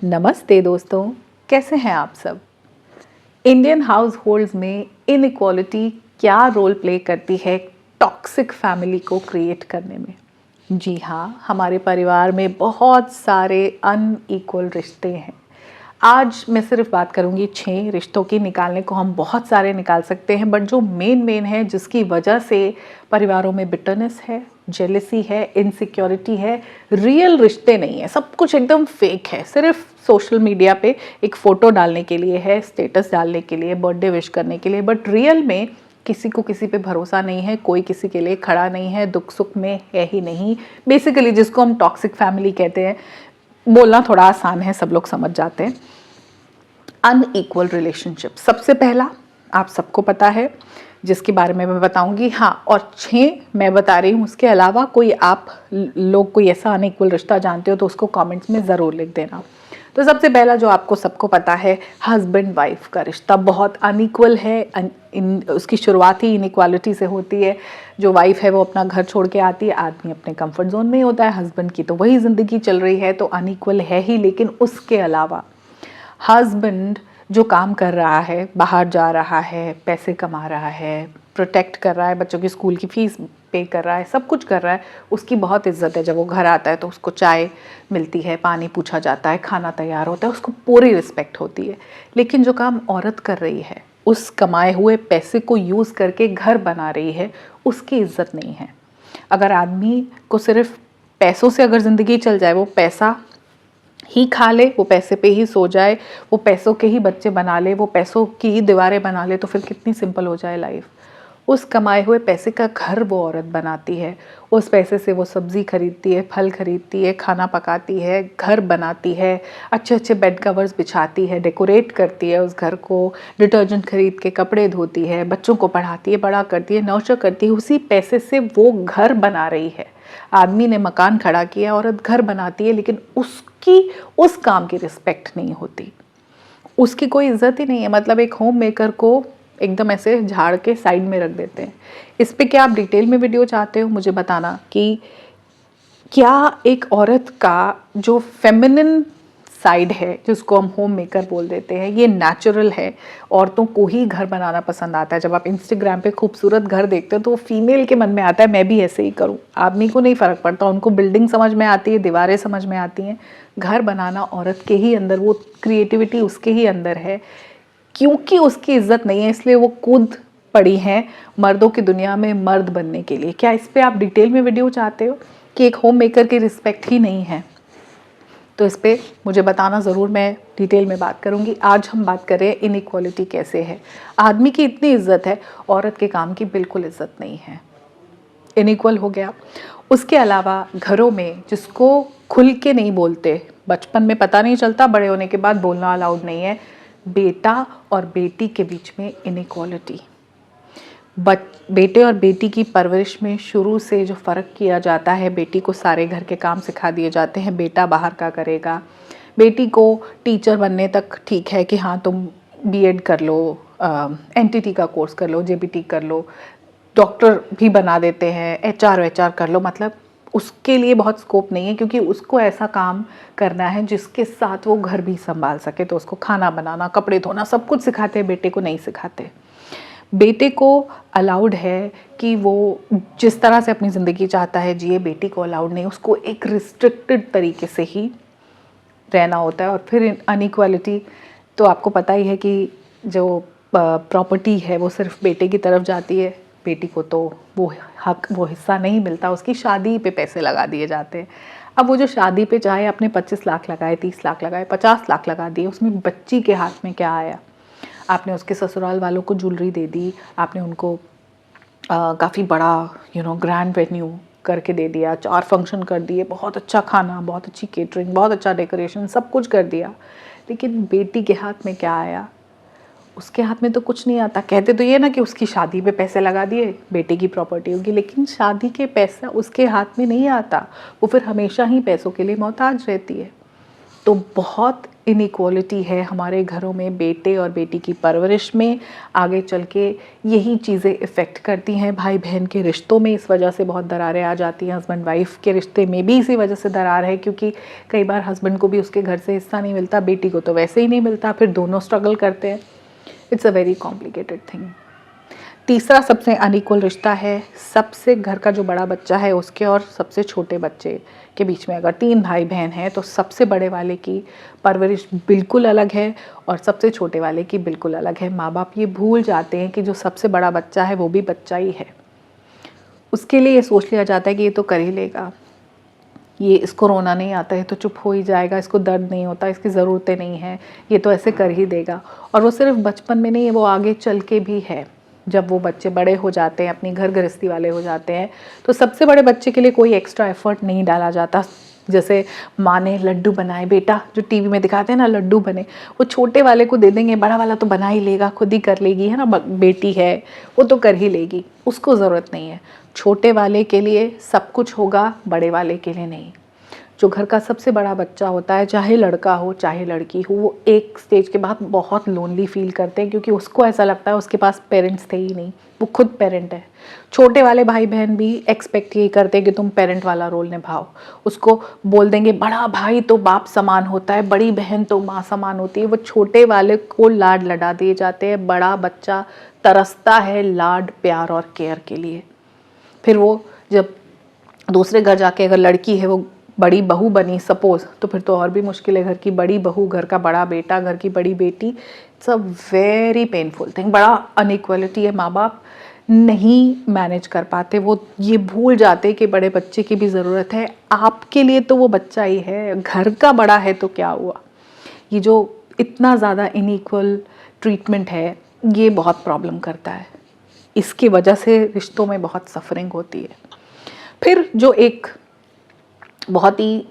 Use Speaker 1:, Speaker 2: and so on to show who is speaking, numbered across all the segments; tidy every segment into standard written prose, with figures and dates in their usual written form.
Speaker 1: नमस्ते दोस्तों, कैसे हैं आप सब। इंडियन हाउस होल्ड्स में इनइक्वालिटी क्या रोल प्ले करती है टॉक्सिक फैमिली को क्रिएट करने में। जी हाँ, हमारे परिवार में बहुत सारे अनइक्वल रिश्ते हैं। आज मैं सिर्फ बात करूंगी 6 रिश्तों की। निकालने को हम बहुत सारे निकाल सकते हैं, बट जो मेन है जिसकी वजह से परिवारों में बिटरनेस है, जेलसी है, इनसिक्योरिटी है, रियल रिश्ते नहीं है, सब कुछ एकदम फेक है, सिर्फ सोशल मीडिया पे एक फ़ोटो डालने के लिए है, स्टेटस डालने के लिए, बर्थडे विश करने के लिए, बट रियल में किसी को किसी पे भरोसा नहीं है, कोई किसी के लिए खड़ा नहीं है, दुख सुख में है ही नहीं। बेसिकली जिसको हम टॉक्सिक फैमिली कहते हैं, बोलना थोड़ा आसान है, सब लोग समझ जाते हैं। अनइक्वल रिलेशनशिप सबसे पहला आप सबको पता है, जिसके बारे में मैं बताऊंगी। हाँ, और 6 मैं बता रही हूँ, उसके अलावा कोई आप लोग कोई ऐसा अनइक्वल रिश्ता जानते हो तो उसको कमेंट्स में ज़रूर लिख देना। तो सबसे पहला जो आपको सबको पता है, हस्बैंड वाइफ का रिश्ता बहुत अनइक्वल है। उसकी शुरुआत ही इनइक्वालिटी से होती है। जो वाइफ है वो अपना घर छोड़ के आती है, आदमी अपने कंफर्ट जोन में ही होता है, हस्बैंड की तो वही ज़िंदगी चल रही है, तो अनइक्वल है ही। लेकिन उसके अलावा हस्बैंड जो काम कर रहा है, बाहर जा रहा है, पैसे कमा रहा है, प्रोटेक्ट कर रहा है, बच्चों की स्कूल की फ़ीस पे कर रहा है, सब कुछ कर रहा है, उसकी बहुत इज्जत है। जब वो घर आता है तो उसको चाय मिलती है, पानी पूछा जाता है, खाना तैयार होता है, उसको पूरी रिस्पेक्ट होती है। लेकिन जो काम औरत कर रही है, उस कमाए हुए पैसे को यूज़ करके घर बना रही है, उसकी इज्जत नहीं है। अगर आदमी को सिर्फ पैसों से अगर ज़िंदगी चल जाए, वो पैसा ही खा ले, वो पैसे पे ही सो जाए, वो पैसों के ही बच्चे बना ले, वो पैसों की ही दीवारें बना ले, तो फिर कितनी सिंपल हो जाए लाइफ। उस कमाए हुए पैसे का घर वो औरत बनाती है। उस पैसे से वो सब्ज़ी खरीदती है, फल खरीदती है, खाना पकाती है, घर बनाती है, अच्छे अच्छे बेड कवर्स बिछाती है, डेकोरेट करती है उस घर को, डिटर्जेंट खरीद के कपड़े धोती है, बच्चों को पढ़ाती है, बड़ा करती है, नर्चर करती है। उसी पैसे से वो घर बना रही है। आदमी ने मकान खड़ा किया, औरत घर बनाती है, लेकिन उसकी उस काम की रिस्पेक्ट नहीं होती, उसकी कोई इज्जत ही नहीं है। मतलब एक होम मेकर को एकदम ऐसे झाड़ के साइड में रख देते हैं। इस पे क्या आप डिटेल में वीडियो चाहते हो, मुझे बताना कि क्या एक औरत का जो फेमिनिन साइड है, जिसको हम होम मेकर बोल देते हैं, ये नेचुरल है। औरतों को ही घर बनाना पसंद आता है। जब आप इंस्टाग्राम पे खूबसूरत घर देखते हो तो वो फीमेल के मन में आता है मैं भी ऐसे ही करूं। आदमी को नहीं फ़र्क पड़ता, उनको बिल्डिंग समझ में आती है, दीवारें समझ में आती हैं। घर बनाना औरत के ही अंदर, वो क्रिएटिविटी उसके ही अंदर है। क्योंकि उसकी इज्जत नहीं है, इसलिए वो कूद पड़ी हैं मर्दों की दुनिया में मर्द बनने के लिए। क्या इस पर आप डिटेल में वीडियो चाहते हो कि एक होम मेकर की रिस्पेक्ट ही नहीं है, तो इस पर मुझे बताना ज़रूर, मैं डिटेल में बात करूँगी। आज हम बात कर रहे हैं इनइक्वालिटी कैसे है। आदमी की इतनी इज्जत है, औरत के काम की बिल्कुल इज्जत नहीं है, इनइक्वल हो गया। उसके अलावा घरों में जिसको खुल के नहीं बोलते, बचपन में पता नहीं चलता, बड़े होने के बाद बोलना अलाउड नहीं है, बेटा और बेटी के बीच में इनइक्वालिटी। बेटे और बेटी की परवरिश में शुरू से जो फ़र्क किया जाता है, बेटी को सारे घर के काम सिखा दिए जाते हैं, बेटा बाहर का करेगा। बेटी को टीचर बनने तक ठीक है कि हाँ तुम बीएड कर लो, एनटीटी का कोर्स कर लो, जेबीटी कर लो, डॉक्टर भी बना देते हैं, एचआर कर लो। मतलब उसके लिए बहुत स्कोप नहीं है, क्योंकि उसको ऐसा काम करना है जिसके साथ वो घर भी संभाल सके। तो उसको खाना बनाना, कपड़े धोना, सब कुछ सिखाते हैं, बेटे को नहीं सिखाते। बेटे को अलाउड है कि वो जिस तरह से अपनी ज़िंदगी चाहता है जिए, बेटी को अलाउड नहीं, उसको एक रिस्ट्रिक्टेड तरीके से ही रहना होता है। और फिर अनइक्वालिटी तो आपको पता ही है कि जो प्रॉपर्टी है वो सिर्फ बेटे की तरफ जाती है, बेटी को तो वो हक, वो हिस्सा नहीं मिलता। उसकी शादी पे पैसे लगा दिए जाते हैं। अब वो जो शादी पे चाहे आपने 25 लाख लगाए, 30 लाख लगाए, 50 लाख लगा दिए, उसमें बच्ची के हाथ में क्या आया? आपने उसके ससुराल वालों को ज्वेलरी दे दी, आपने उनको काफ़ी बड़ा ग्रैंड वेन्यू करके दे दिया, 4 फंक्शन कर दिए, बहुत अच्छा खाना, बहुत अच्छी केटरिंग, बहुत अच्छा डेकोरेशन, सब कुछ कर दिया। लेकिन बेटी के हाथ में क्या आया? उसके हाथ में तो कुछ नहीं आता। कहते तो ये ना कि उसकी शादी पे पैसे लगा दिए, बेटे की प्रॉपर्टी होगी, लेकिन शादी के पैसा उसके हाथ में नहीं आता। वो फिर हमेशा ही पैसों के लिए मोहताज रहती है। तो बहुत इनइक्वालिटी है हमारे घरों में बेटे और बेटी की परवरिश में। आगे चल के यही चीज़ें इफ़ेक्ट करती हैं भाई बहन के रिश्तों में, इस वजह से बहुत दरारें आ जाती हैं। हस्बैंड वाइफ के रिश्ते में भी इसी वजह से दरार है, क्योंकि कई बार हस्बैंड को भी उसके घर से हिस्सा नहीं मिलता, बेटी को तो वैसे ही नहीं मिलता, फिर दोनों स्ट्रगल करते हैं। It's a very complicated thing. तीसरा सबसे अनइक्वल रिश्ता है सबसे घर का जो बड़ा बच्चा है उसके और सबसे छोटे बच्चे के बीच में। अगर 3 भाई बहन हैं तो सबसे बड़े वाले की परवरिश बिल्कुल अलग है और सबसे छोटे वाले की बिल्कुल अलग है। माँ बाप ये भूल जाते हैं कि जो सबसे बड़ा बच्चा है वो भी बच्चा ही है। उसके लिए ये सोच लिया जाता है कि ये तो कर ही लेगा, ये इसको रोना नहीं आता है तो चुप हो ही जाएगा, इसको दर्द नहीं होता, इसकी ज़रूरतें नहीं हैं, ये तो ऐसे कर ही देगा। और वो सिर्फ बचपन में नहीं है, वो आगे चल के भी है। जब वो बच्चे बड़े हो जाते हैं, अपनी घर गृहस्थी वाले हो जाते हैं, तो सबसे बड़े बच्चे के लिए कोई एक्स्ट्रा एफर्ट नहीं डाला जाता। जैसे माँ ने लड्डू बनाए, बेटा जो टीवी में दिखाते हैं ना लड्डू बने, वो छोटे वाले को दे देंगे, बड़ा वाला तो बना ही लेगा, खुद ही कर लेगी, है ना, बेटी है वो तो कर ही लेगी, उसको ज़रूरत नहीं है। छोटे वाले के लिए सब कुछ होगा, बड़े वाले के लिए नहीं। जो घर का सबसे बड़ा बच्चा होता है, चाहे लड़का हो चाहे लड़की हो, वो एक स्टेज के बाद बहुत लोनली फील करते हैं, क्योंकि उसको ऐसा लगता है उसके पास पेरेंट्स थे ही नहीं, वो खुद पेरेंट है। छोटे वाले भाई बहन भी एक्सपेक्ट यही करते हैं कि तुम पेरेंट वाला रोल निभाओ। उसको बोल देंगे बड़ा भाई तो बाप समान होता है, बड़ी बहन तो माँ समान होती है। वो छोटे वाले को लाड लड़ा दिए जाते हैं। बड़ा बच्चा तरसता है लाड प्यार और केयर के लिए। फिर वो जब दूसरे घर जाके, अगर लड़की है वो बड़ी बहू बनी सपोज, तो फिर तो और भी मुश्किल है। घर की बड़ी बहू, घर का बड़ा बेटा, घर की बड़ी बेटी, it's a very painful thing. बड़ा अनइक्वलिटी है। माँ बाप नहीं मैनेज कर पाते, वो ये भूल जाते कि बड़े बच्चे की भी ज़रूरत है। आपके लिए तो वो बच्चा ही है, घर का बड़ा है तो क्या हुआ। ये जो इतना ज़्यादा इनइक्वल ट्रीटमेंट है ये बहुत प्रॉब्लम करता है। इसकी वजह से रिश्तों में बहुत सफरिंग होती है। फिर जो एक बहुत ही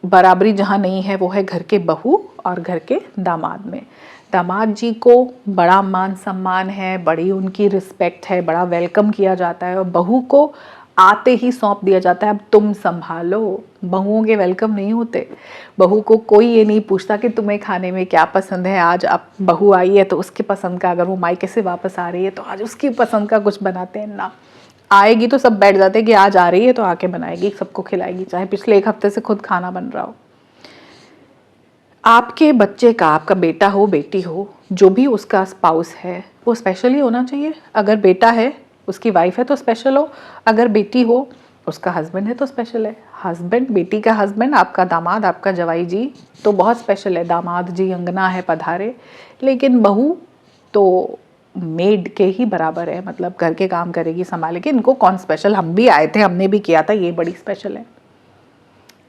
Speaker 1: बराबरी जहाँ नहीं है वो है घर के बहू और घर के दामाद में। दामाद जी को बड़ा मान सम्मान है, बड़ी उनकी रिस्पेक्ट है, बड़ा वेलकम किया जाता है, और बहू को आते ही सौंप दिया जाता है अब तुम संभालो। बहुओं के वेलकम नहीं होते। बहू को कोई ये नहीं पूछता कि तुम्हें खाने में क्या पसंद है, आज अब बहू आई है तो उसके पसंद का, अगर वो मायके से वापस आ रही है तो आज उसकी पसंद का कुछ बनाते हैं ना। आएगी तो सब बैठ जाते हैं कि आज आ रही है तो आके बनाएगी, सबको खिलाएगी, चाहे पिछले 1 हफ्ते से खुद खाना बन रहा हो। आपके बच्चे का, आपका बेटा हो बेटी हो, जो भी उसका स्पाउस है वो स्पेशल ही होना चाहिए। अगर बेटा है उसकी वाइफ है तो स्पेशल हो, अगर बेटी हो उसका हस्बैंड है तो स्पेशल है। हस्बैंड, बेटी का हस्बैंड, आपका दामाद, आपका जवाई जी तो बहुत स्पेशल है। दामाद जी अंगना है पधारे, लेकिन बहू तो मेड के ही बराबर है, मतलब घर के काम करेगी, संभालेगी। इनको कौन स्पेशल, हम भी आए थे, हमने भी किया था, ये बड़ी स्पेशल है।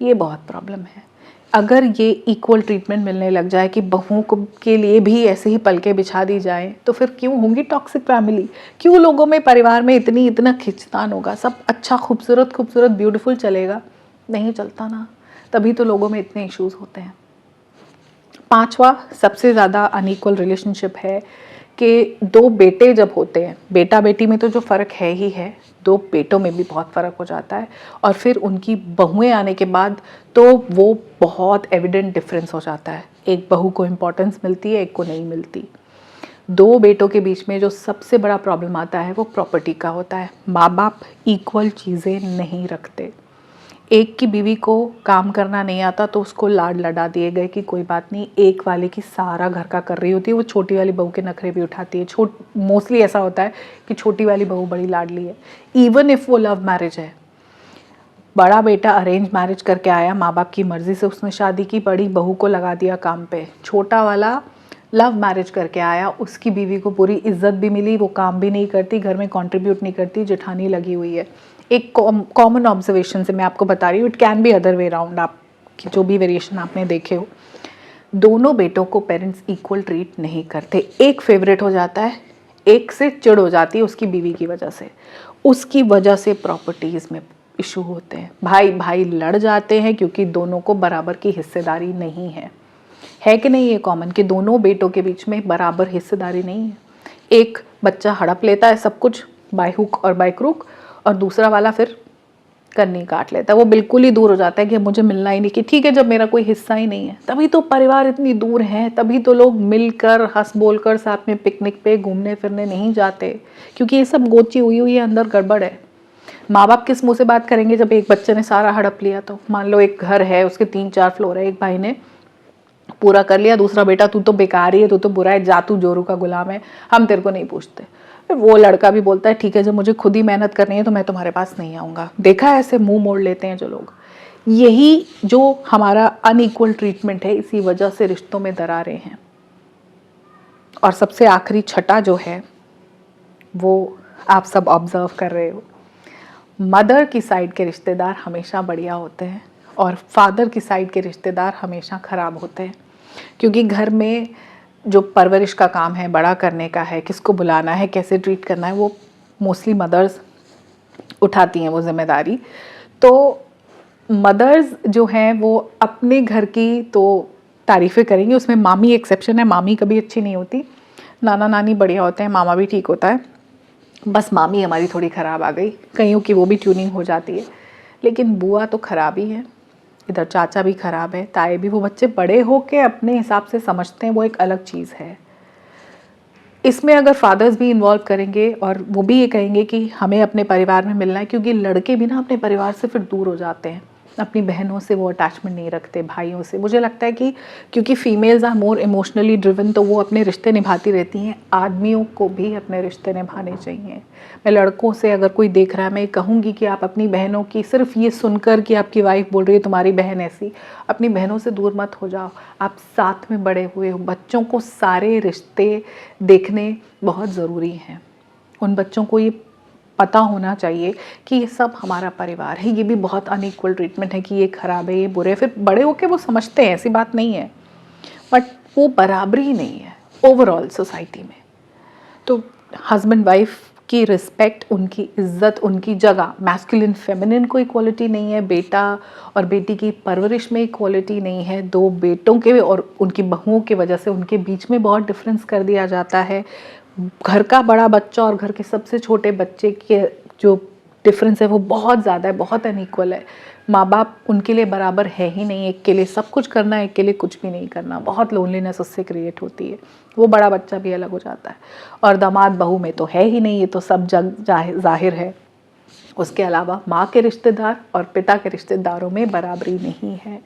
Speaker 1: ये बहुत प्रॉब्लम है। अगर ये इक्वल ट्रीटमेंट मिलने लग जाए कि बहुओं को के लिए भी ऐसे ही पलके बिछा दी जाए, तो फिर क्यों होंगी टॉक्सिक फैमिली, क्यों लोगों में, परिवार में इतना खिंचतान होगा। सब अच्छा खूबसूरत खूबसूरत ब्यूटीफुल चलेगा, नहीं चलता ना, तभी तो लोगों में इतने इश्यूज होते हैं। 5वां सबसे ज़्यादा अनइक्वल रिलेशनशिप है कि 2 बेटे जब होते हैं, बेटा बेटी में तो जो फ़र्क है ही है, 2 बेटों में भी बहुत फ़र्क हो जाता है, और फिर उनकी बहुएं आने के बाद तो वो बहुत एविडेंट डिफरेंस हो जाता है। एक बहू को इम्पोर्टेंस मिलती है, एक को नहीं मिलती। 2 बेटों के बीच में जो सबसे बड़ा प्रॉब्लम आता है वो प्रॉपर्टी का होता है। माँ बाप इक्वल चीज़ें नहीं रखते। एक की बीवी को काम करना नहीं आता तो उसको लाड लड़ा दिए गए कि कोई बात नहीं, एक वाले की सारा घर का कर रही होती है, वो छोटी वाली बहू के नखरे भी उठाती है। मोस्टली ऐसा होता है कि छोटी वाली बहू बड़ी लाडली है, इवन इफ़ वो लव मैरिज है। बड़ा बेटा अरेंज मैरिज करके आया, माँ बाप की मर्ज़ी से उसने शादी की, बड़ी बहू को लगा दिया काम पे। छोटा वाला लव मैरिज करके आया, उसकी बीवी को पूरी इज्जत भी मिली, वो काम भी नहीं करती, घर में कंट्रीब्यूट नहीं करती, जेठानी लगी हुई है। एक कॉमन ऑब्जर्वेशन से मैं आपको बता रही हूँ, it can be other way round, आप जो भी वेरिएशन आपने देखे हो। दोनों बेटों को पेरेंट्स इक्वल ट्रीट नहीं करते। एक फेवरेट हो जाता है, एक से चिढ़ हो जाती है उसकी बीवी की वजह से। उसकी वजह से प्रॉपर्टीज़ में इशू होते हैं, भाई भाई लड़ जाते हैं क्योंकि दोनों को बराबर की हिस्सेदारी नहीं है कि नहीं। ये कॉमन कि दोनों बेटों के बीच में बराबर हिस्सेदारी नहीं है। एक बच्चा हड़प लेता है सब कुछ बाय हुक और बाय क्रूक, और दूसरा वाला फिर कन्नी काट लेता है, वो बिल्कुल ही दूर हो जाता है कि अब मुझे मिलना ही नहीं, कि ठीक है जब मेरा कोई हिस्सा ही नहीं है। तभी तो परिवार इतनी दूर है, तभी तो लोग मिलकर हंस बोलकर साथ में पिकनिक पे घूमने फिरने नहीं जाते, क्योंकि ये सब गोची हुई हुई है, अंदर गड़बड़ है। माँ बाप किस मुंह से बात करेंगे जब एक बच्चे ने सारा हड़प लिया? तो मान लो एक घर है, उसके 3-4 फ्लोर है, एक भाई ने पूरा कर लिया, दूसरा बेटा तू तो बेकार ही है, तू तो बुरा है, जा तू जोरू का गुलाम है, हम तेरे को नहीं पूछते। फिर वो लड़का भी बोलता है ठीक है जब मुझे खुद ही मेहनत करनी है तो मैं तुम्हारे पास नहीं आऊँगा। देखा है ऐसे मुंह मोड़ लेते हैं जो लोग। यही जो हमारा अनइक्वल ट्रीटमेंट है, इसी वजह से रिश्तों में दरारें हैं। और सबसे आखिरी छठा जो है वो आप सब ऑब्जर्व कर रहे हो, मदर की साइड के रिश्तेदार हमेशा बढ़िया होते हैं और फादर की साइड के रिश्तेदार हमेशा ख़राब होते हैं। क्योंकि घर में जो परवरिश का काम है, बड़ा करने का है, किसको बुलाना है, कैसे ट्रीट करना है, वो मोस्टली मदर्स उठाती हैं वो जिम्मेदारी। तो मदर्स जो हैं वो अपने घर की तो तारीफ़ें करेंगी, उसमें मामी एक्सेप्शन है, मामी कभी अच्छी नहीं होती, नाना नानी बढ़िया होते हैं, मामा भी ठीक होता है, बस मामी हमारी थोड़ी ख़राब आ गई, कईयों की वो भी ट्यूनिंग हो जाती है। लेकिन बुआ तो ख़राब ही है, इधर चाचा भी ख़राब है, ताए भी। वो बच्चे बड़े हो के अपने हिसाब से समझते हैं, वो एक अलग चीज़ है। इसमें अगर फादर्स भी इन्वॉल्व करेंगे और वो भी ये कहेंगे कि हमें अपने परिवार में मिलना है, क्योंकि लड़के भी ना अपने परिवार से फिर दूर हो जाते हैं, अपनी बहनों से वो अटैचमेंट नहीं रखते, भाइयों से। मुझे लगता है कि क्योंकि females are more emotionally driven, तो वो अपने रिश्ते निभाती रहती हैं। आदमियों को भी अपने रिश्ते निभाने चाहिए। मैं लड़कों से अगर कोई देख रहा है, मैं कहूँगी कि आप अपनी बहनों की सिर्फ ये सुनकर कि आपकी वाइफ बोल रही है तुम्हारी बहन ऐसी, अपनी बहनों से दूर मत हो जाओ। आप साथ में बड़े हुए हो, बच्चों को सारे रिश्ते देखने बहुत ज़रूरी हैं। उन बच्चों को ये पता होना चाहिए कि ये सब हमारा परिवार है। ये भी बहुत अनइक्वल ट्रीटमेंट है कि ये ख़राब है, ये बुरे है। फिर बड़े होके वो समझते हैं, ऐसी बात नहीं है, बट वो बराबरी नहीं है ओवरऑल सोसाइटी में। तो हस्बैंड वाइफ की रिस्पेक्ट, उनकी इज्जत, उनकी जगह, मैस्कुलिन फेमिनिन कोई इक्वालिटी नहीं है, बेटा और बेटी की परवरिश में इक्वालिटी नहीं है। दो बेटों के और उनकी बहुओं की वजह से उनके बीच में बहुत डिफरेंस कर दिया जाता है। घर का बड़ा बच्चा और घर के सबसे छोटे बच्चे के जो डिफरेंस है वो बहुत ज़्यादा है, बहुत अनइक्वल है। माँ बाप उनके लिए बराबर है ही नहीं, एक के लिए सब कुछ करना, एक के लिए कुछ भी नहीं करना। बहुत लोनलीनेस उससे क्रिएट होती है, वो बड़ा बच्चा भी अलग हो जाता है। और दामाद बहू में तो है ही नहीं, ये तो सब जग जाहिर है। उसके अलावा माँ के रिश्तेदार और पिता के रिश्तेदारों में बराबरी नहीं है।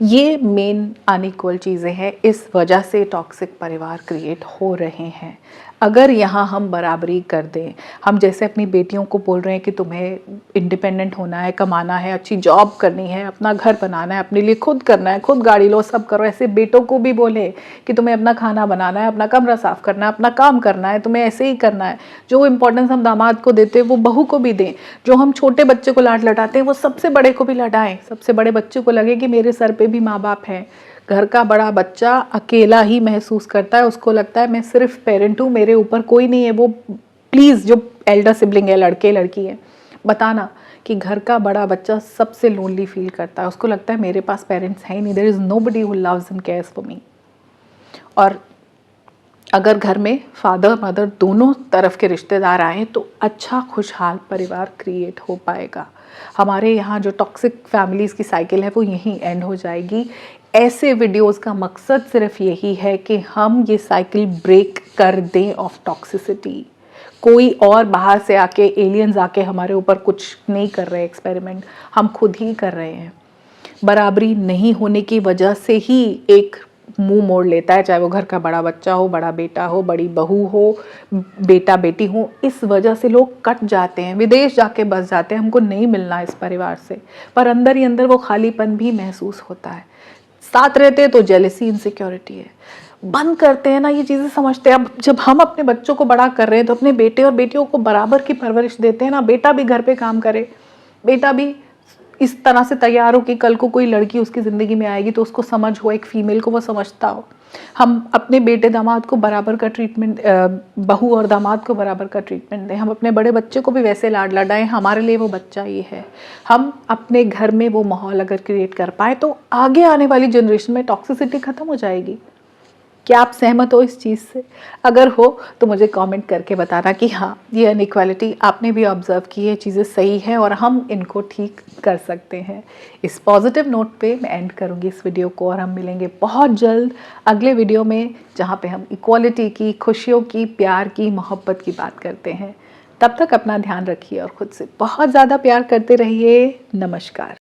Speaker 1: ये मेन अनइक्वल चीज़ें हैं, इस वजह से टॉक्सिक परिवार क्रिएट हो रहे हैं। अगर यहाँ हम बराबरी कर दें, हम जैसे अपनी बेटियों को बोल रहे हैं कि तुम्हें इंडिपेंडेंट होना है, कमाना है, अच्छी जॉब करनी है, अपना घर बनाना है, अपने लिए खुद करना है, खुद गाड़ी लो, सब करो, ऐसे बेटों को भी बोले कि तुम्हें अपना खाना बनाना है, अपना कमरा साफ़ करना है, अपना काम करना है, तुम्हें ऐसे ही करना है। जो इम्पोर्टेंस हम दामाद को देते हैं वो बहू को भी दें। जो हम छोटे बच्चे को लाड लटाते हैं वो सबसे बड़े को भी लटाएं। सबसे बड़े बच्चे को लगे कि मेरे सर पे भी माँ बाप हैं। घर का बड़ा बच्चा अकेला ही महसूस करता है, उसको लगता है मैं सिर्फ पेरेंट हूँ, मेरे ऊपर कोई नहीं है। वो प्लीज़ जो एल्डर सिबलिंग है, लड़के लड़की है, बताना कि घर का बड़ा बच्चा सबसे लोनली फील करता है। उसको लगता है मेरे पास पेरेंट्स हैं ही नहीं, there is nobody who loves and cares for me. और अगर घर में फादर मदर दोनों तरफ के रिश्तेदार आए तो अच्छा खुशहाल परिवार क्रिएट हो पाएगा। हमारे यहाँ जो टॉक्सिक फैमिलीज़ की साइकिल है वो यहीं एंड हो जाएगी। ऐसे वीडियोस का मकसद सिर्फ यही है कि हम ये साइकिल ब्रेक कर दें ऑफ टॉक्सिसिटी। कोई और बाहर से आके, एलियंस आके हमारे ऊपर कुछ नहीं कर रहे एक्सपेरिमेंट, हम खुद ही कर रहे हैं। बराबरी नहीं होने की वजह से ही एक मुंह मोड़ लेता है, चाहे वो घर का बड़ा बच्चा हो, बड़ा बेटा हो, बड़ी बहू हो, बेटा बेटी हो। इस वजह से लोग कट जाते हैं, विदेश जाके बस जाते हैं, हमको नहीं मिलना इस परिवार से, पर अंदर ही अंदर वो खालीपन भी महसूस होता है। साथ रहते हैं तो जेलसी, इनसिक्योरिटी है। बंद करते हैं ना ये चीज़ें, समझते हैं। अब जब हम अपने बच्चों को बड़ा कर रहे हैं तो अपने बेटे और बेटियों को बराबर की परवरिश देते हैं ना। बेटा भी घर पे काम करे, बेटा भी इस तरह से तैयार हो कि कल को कोई लड़की उसकी ज़िंदगी में आएगी तो उसको समझ हो, एक फीमेल को वो समझता हो। हम अपने बेटे दामाद को बराबर का ट्रीटमेंट, बहू और दामाद को बराबर का ट्रीटमेंट दें। हम अपने बड़े बच्चे को भी वैसे लाड लडाएं, हमारे लिए वो बच्चा ही है। हम अपने घर में वो माहौल अगर क्रिएट कर पाए तो आगे आने वाली जनरेशन में टॉक्सिसिटी ख़त्म हो जाएगी। क्या आप सहमत हो इस चीज़ से? अगर हो तो मुझे कमेंट करके बताना कि हाँ, ये अनइक्वालिटी आपने भी ऑब्ज़र्व की है, चीज़ें सही हैं और हम इनको ठीक कर सकते हैं। इस पॉजिटिव नोट पे मैं एंड करूँगी इस वीडियो को और हम मिलेंगे बहुत जल्द अगले वीडियो में, जहाँ पे हम इक्वालिटी की, खुशियों की, प्यार की, मोहब्बत की बात करते हैं। तब तक अपना ध्यान रखिए और खुद से बहुत ज़्यादा प्यार करते रहिए। नमस्कार।